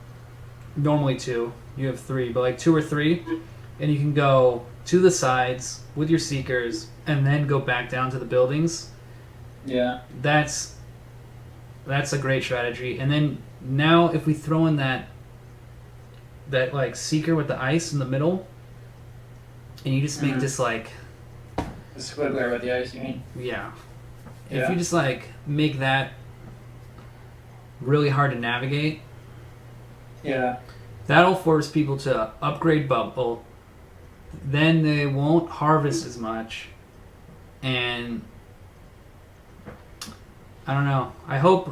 normally two, you have three, but like two or three, and you can go to the sides with your seekers and then go back down to the buildings. Yeah. That's a great strategy. And then now if we throw in that like seeker with the ice in the middle, and you just make this like the squiggler with the ice, you mean? Yeah. Yeah. If you just like make that really hard to navigate, yeah, that'll force people to upgrade bubble. Then they won't harvest as much, and I don't know. I hope.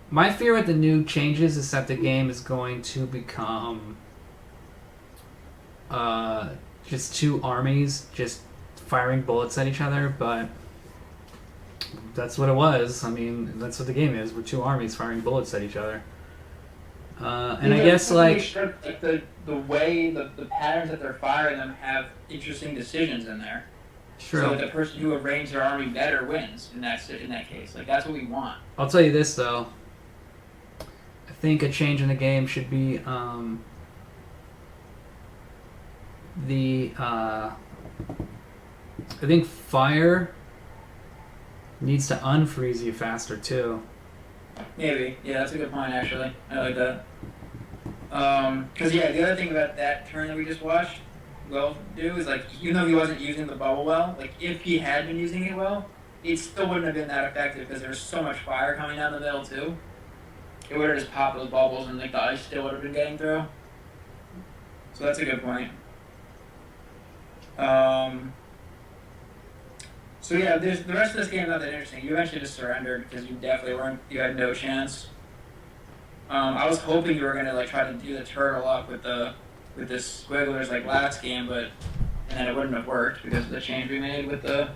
My fear with the new changes is that the game is going to become just two armies just firing bullets at each other, but that's what it was. I mean, that's what the game is. We're two armies firing bullets at each other. And I guess like the way the patterns that they're firing them have interesting decisions in there. True. So the person who arranged their army better wins in that case. Like that's what we want. I'll tell you this though. I think a change in the game should be I think fire needs to unfreeze you faster too. Maybe. Yeah, that's a good point actually. I like that. Because yeah, the other thing about that turn that we just watched Will do is like, even though he wasn't using the bubble well, like if he had been using it well, it still wouldn't have been that effective because there's so much fire coming down the middle too. It would have just popped those bubbles and like the ice still would have been getting through. So that's a good point. So yeah, the rest of this game is not that interesting. You eventually just surrendered because you definitely weren't. You had no chance. I was hoping you were gonna like try to do the turtle up with this squigglers like last game, but and then it wouldn't have worked because of the change we made with the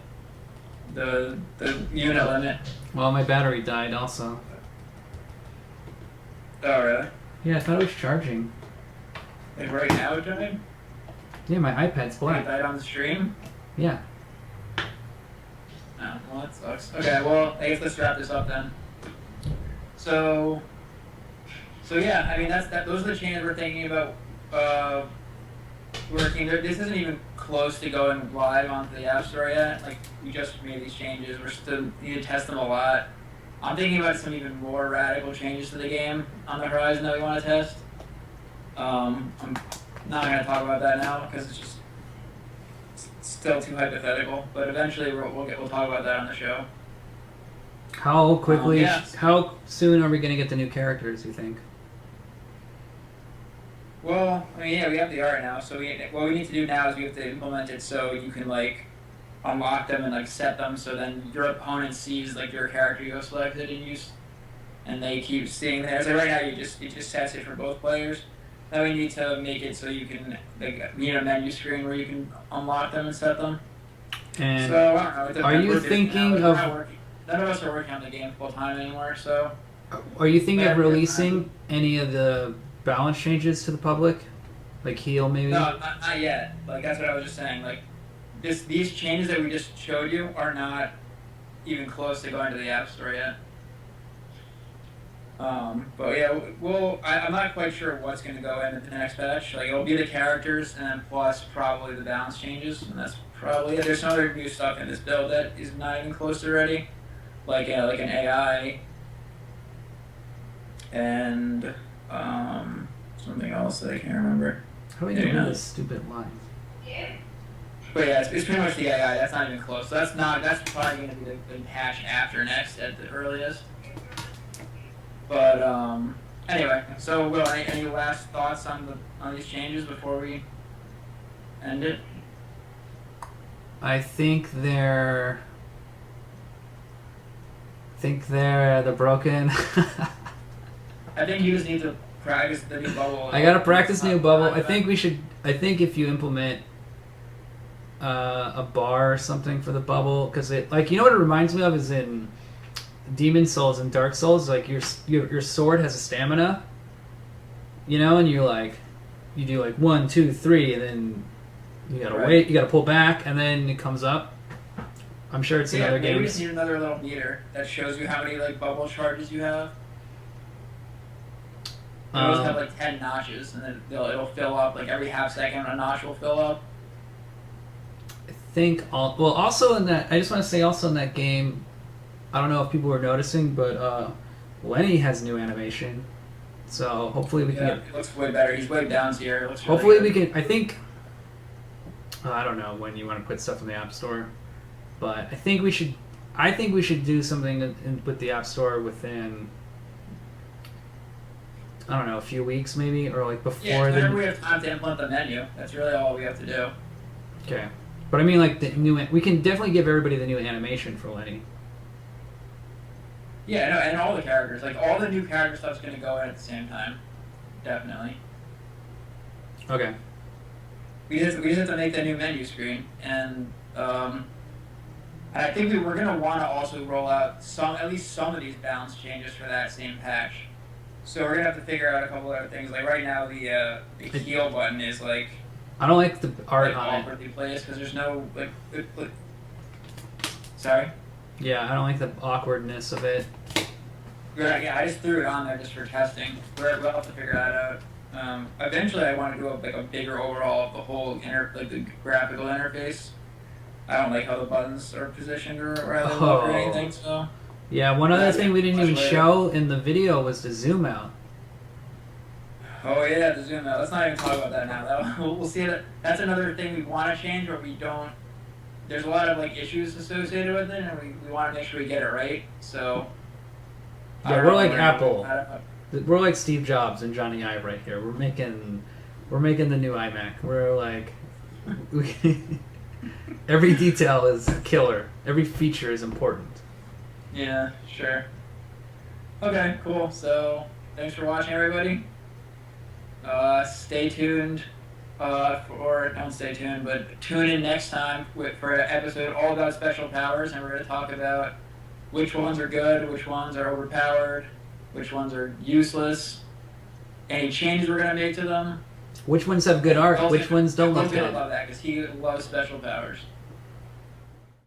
unit limit. Well, my battery died also. Oh really? Yeah, I thought it was charging. Like right now it's died? Yeah, my iPad's It black. died on the stream? Yeah. Oh, well that sucks. Okay, well I guess let's wrap this up then. So yeah, I mean those are the changes we're thinking about working. This isn't even close to going live onto the App Store yet. Like we just made these changes. We're still need to test them a lot. I'm thinking about some even more radical changes to the game on the horizon that we want to test. I'm not going to talk about that now because it's still too hypothetical. But eventually we'll talk about that on the show. How quickly? Yeah. How soon are we going to get the new characters? You think? Well, I mean, yeah, we have the art now. So what we need to do now is we have to implement it so you can like unlock them and like set them so then your opponent sees like your character you have selected and they keep seeing there. So right now it just sets it for both players. Now we need to make it so you can like need a menu screen where you can unlock them and set them. And so I don't know. are you thinking of? None of us are working on the game full time anymore. So Are you thinking of releasing any of the balance changes to the public, like heal maybe? No, not yet. Like that's what I was just saying. Like these changes that we just showed you are not even close to going to the App Store yet. But yeah, I'm not quite sure what's going to go into the next patch. Like it'll be the characters and then plus probably the balance changes, and that's probably it. There's some other new stuff in this build that is not even close to ready, like an AI and something else that I can't remember. How do we get rid of this stupid line? But yeah, it's pretty much the AI. That's not even close. So that's probably going to be the patch after next at the earliest. But anyway, so Will, any last thoughts on these changes before we end it? I think they're broken. I think you just need to practice the new bubble. I gotta practice new bubble. I think if you implement a bar or something for the bubble, because it, like, you know what it reminds me of is in Demon Souls and Dark Souls, like your sword has a stamina, you know, and you do like 1, 2, 3, and then you gotta wait, you gotta pull back, and then it comes up. I'm sure it's in other maybe we games. just need another little meter that shows you how many like bubble charges you have. They always have like 10 notches, and then it'll fill up like every half second. A notch will fill up. I think also in that, I just want to say also in that game, I don't know if people were noticing, but Lenny has new animation, so hopefully we can get. It looks way better. He's way down here. It looks really Hopefully good. we can. I think. I don't know when you want to put stuff in the App Store, but I think we should. I think we should do something with the App Store within. I don't know, a few weeks maybe, or like before. Yeah, whenever we have time to implement the menu, that's really all we have to do. Okay, but I mean, like the new. We can definitely give everybody the new animation for Lenny. Yeah, no, and all the characters, like all the new character stuff's gonna go in at the same time, definitely. Okay. We just have to make the new menu screen, and I think we're gonna want to also roll out at least some of these balance changes for that same patch. So we're gonna have to figure out a couple other things. Like right now, the heal button is like I don't like the art like on it. awkwardly placed because there's no Sorry. Yeah, I don't like the awkwardness of it. Yeah, I just threw it on there just for testing. We'll have to figure that out. Eventually, I want to do a bigger overhaul of the whole the graphical interface. I don't like how the buttons are positioned or how they look or anything. So yeah, one other thing we didn't even later. show in the video was the zoom out. Oh yeah, the zoom out. Let's not even talk about that now. We'll see that. That's another thing we want to change, but we don't. There's a lot of like issues associated with it, and we want to make sure we get it right. So yeah, we're like Apple. We're like Steve Jobs and Johnny Ive right here. We're making the new iMac. We're like every detail is killer. Every feature is important. Yeah, sure. Okay, cool. So thanks for watching, everybody. Stay tuned. Don't stay tuned, but tune in next time for an episode all about special powers, and we're going to talk about which ones are good, which ones are overpowered, which ones are useless, any changes we're going to make to them. Which ones have good art? Which ones don't look Will's going good? to love that because he loves special powers.